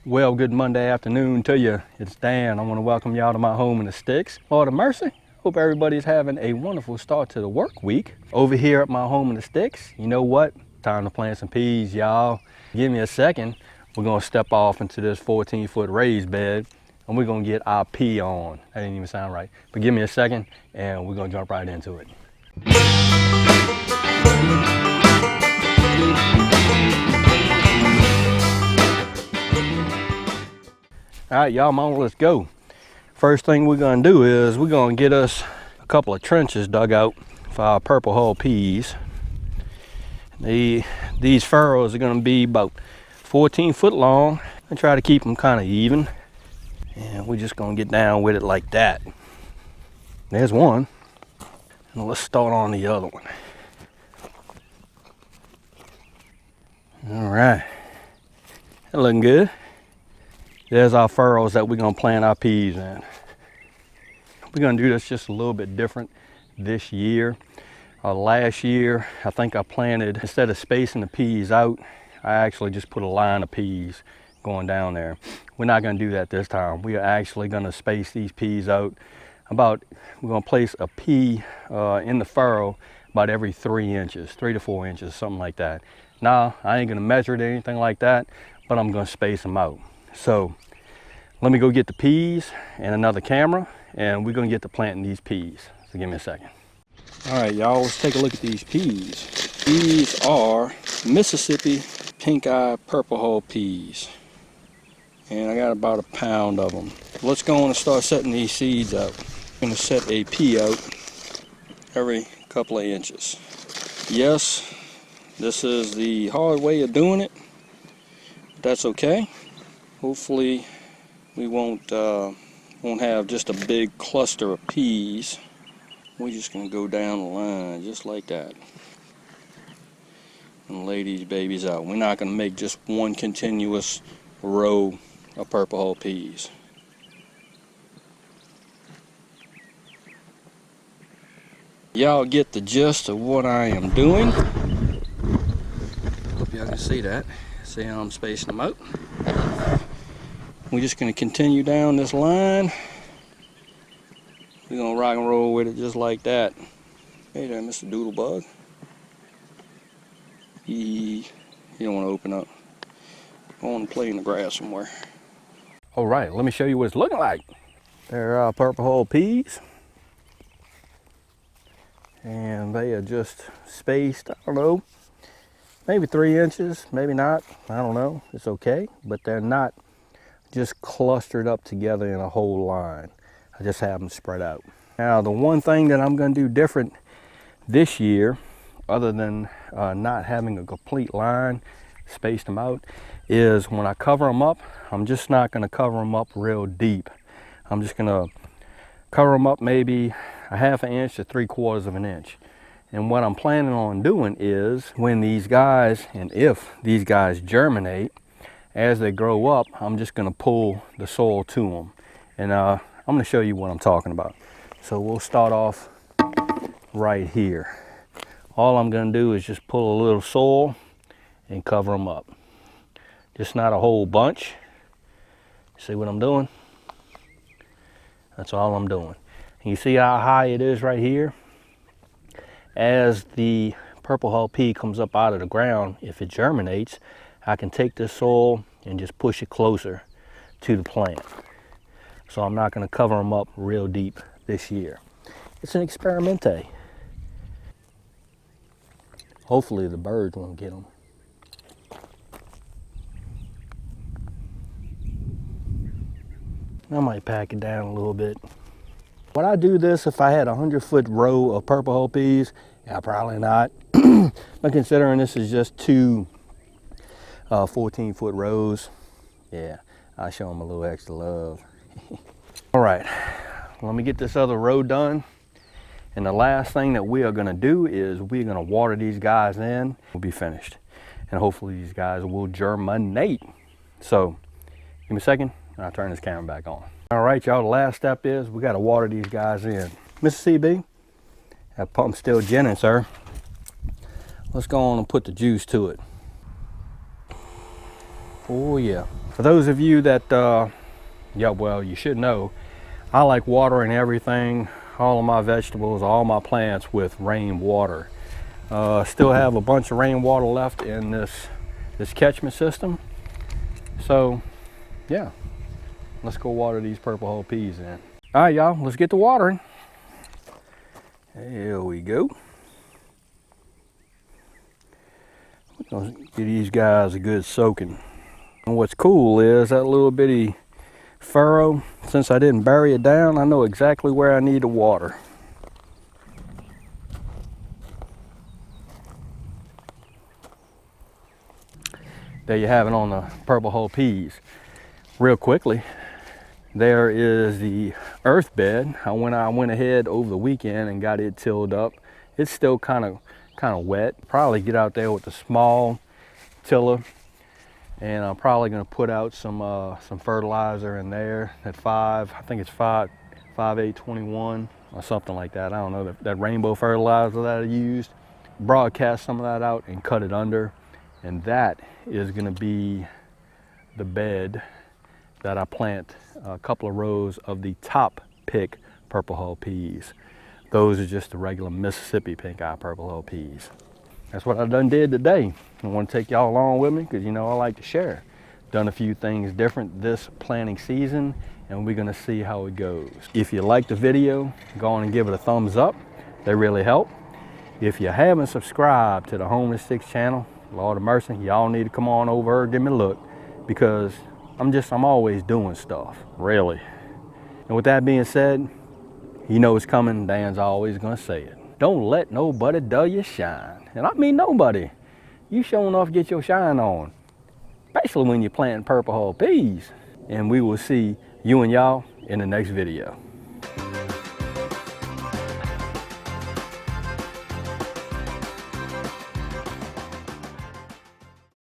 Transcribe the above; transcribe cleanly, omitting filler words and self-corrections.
Well, good Monday afternoon to you. It's Dan. I want to welcome y'all to my home in the sticks. Lord of mercy. Hope everybody's having a wonderful start to the work week. Over here at my home in the sticks, you know what? Time to plant some peas, y'all. Give me a second. We're going to step off into this 14-foot raised bed and we're going to get our pea on. That didn't even sound right. But give me a second and we're going to jump right into it. All right, y'all, mama, let's go. First thing we're gonna do is we're gonna get us a couple of trenches dug out for our purple hull peas. These furrows are gonna be about 14 foot long. I try to keep them kind of even. And we're just gonna get down with it like that. There's one. And let's start on the other one. All right, that looking good. There's our furrows that we're gonna plant our peas in. We're gonna do this just a little bit different this year. Last year, I think I planted, instead of spacing the peas out, I actually just put a line of peas going down there. We're not gonna do that this time. We are actually gonna space these peas out we're gonna place a pea in the furrow about every 3 inches, 3 to 4 inches, something like that. Now, I ain't gonna measure it or anything like that, but I'm gonna space them out. So let me go get the peas and another camera, and we're gonna get to planting these peas. So give me a second. All right, y'all, let's take a look at these peas. These are Mississippi pink eye purple hull peas. And I got about a pound of them. Let's go on and start setting these seeds out. I'm gonna set a pea out every couple of inches. Yes, this is the hard way of doing it, but that's okay. Hopefully we won't have just a big cluster of peas. We're just gonna go down the line just like that and lay these babies out. We're not gonna make just one continuous row of purple hull peas. Y'all get the gist of what I am doing. Hope y'all can see that. See how I'm spacing them out. We're just going to continue down this line. We're going to rock and roll with it just like that. Hey there, Mr. Doodlebug. You don't want to open up. I want to play in the grass somewhere. All right, let me show you what it's looking like. There are purple hull peas. And they are just spaced, I don't know, maybe 3 inches, maybe not. I don't know. It's okay, but they're not just clustered up together in a whole line. I just have them spread out. Now, the one thing that I'm going to do different this year, other than not having a complete line, spaced them out, is when I cover them up, I'm just not going to cover them up real deep. I'm just going to cover them up maybe a 1/2 inch to 3/4 of an inch. And what I'm planning on doing is when these guys, and if these guys germinate, as they grow up, I'm just going to pull the soil to them. And I'm going to show you what I'm talking about. So we'll start off right here. All I'm going to do is just pull a little soil and cover them up. Just not a whole bunch. See what I'm doing? That's all I'm doing. And you see how high it is right here? As the purple hull pea comes up out of the ground, if it germinates, I can take this soil and just push it closer to the plant. So I'm not going to cover them up real deep this year. It's an experimente. Hopefully the birds won't get them. I might pack it down a little bit. Would I do this if I had a 100-foot row of purple hull peas? Yeah, probably not. But considering this is just two 14-foot rows, yeah, I'll show them a little extra love. All right, let me get this other row done. And the last thing that we are gonna do is we're gonna water these guys in. We'll be finished. And hopefully these guys will germinate. So, give me a second, and I'll turn this camera back on. All right, y'all, the last step is we gotta water these guys in. Mr. CB, that pump's still ginning, sir. Let's go on and put the juice to it. Oh yeah, For those of you that, yeah, well, you should know, I like watering everything, all of my vegetables, all my plants with rainwater. Still have a bunch of rainwater left in this catchment system. So, yeah, let's go water these purple hull peas in. All right, y'all, let's get to watering. There we go. We're gonna give these guys a good soaking. And what's cool is that little bitty furrow, since I didn't bury it down, I know exactly where I need to water. There you have it on the purple hull peas. Real quickly, there is the earth bed. I went ahead over the weekend and got it tilled up. It's still kind of wet. Probably get out there with a small tiller, and I'm probably going to put out some fertilizer in there at I think it's 5/8/21 or something like that. I don't know, that rainbow fertilizer that I used. Broadcast some of that out and cut it under, and that is going to be the bed that I plant a couple of rows of the top pick purple hull peas. Those are just the regular Mississippi pink eye purple hull peas. That's what I done did today. I want to take y'all along with me because, you know, I like to share. Done a few things different this planting season, and we're gonna see how it goes. If you like the video, go on and give it a thumbs up. They really help. If you haven't subscribed to the Homely Sticks channel, Lord of mercy, y'all need to come on over, give me a look, because I'm always doing stuff, really. And with that being said, you know it's coming, Dan's always gonna say it. Don't let nobody dull your shine. And I mean nobody. You sure enough get your shine on, especially when you're planting purple hull peas. And we will see you and y'all in the next video.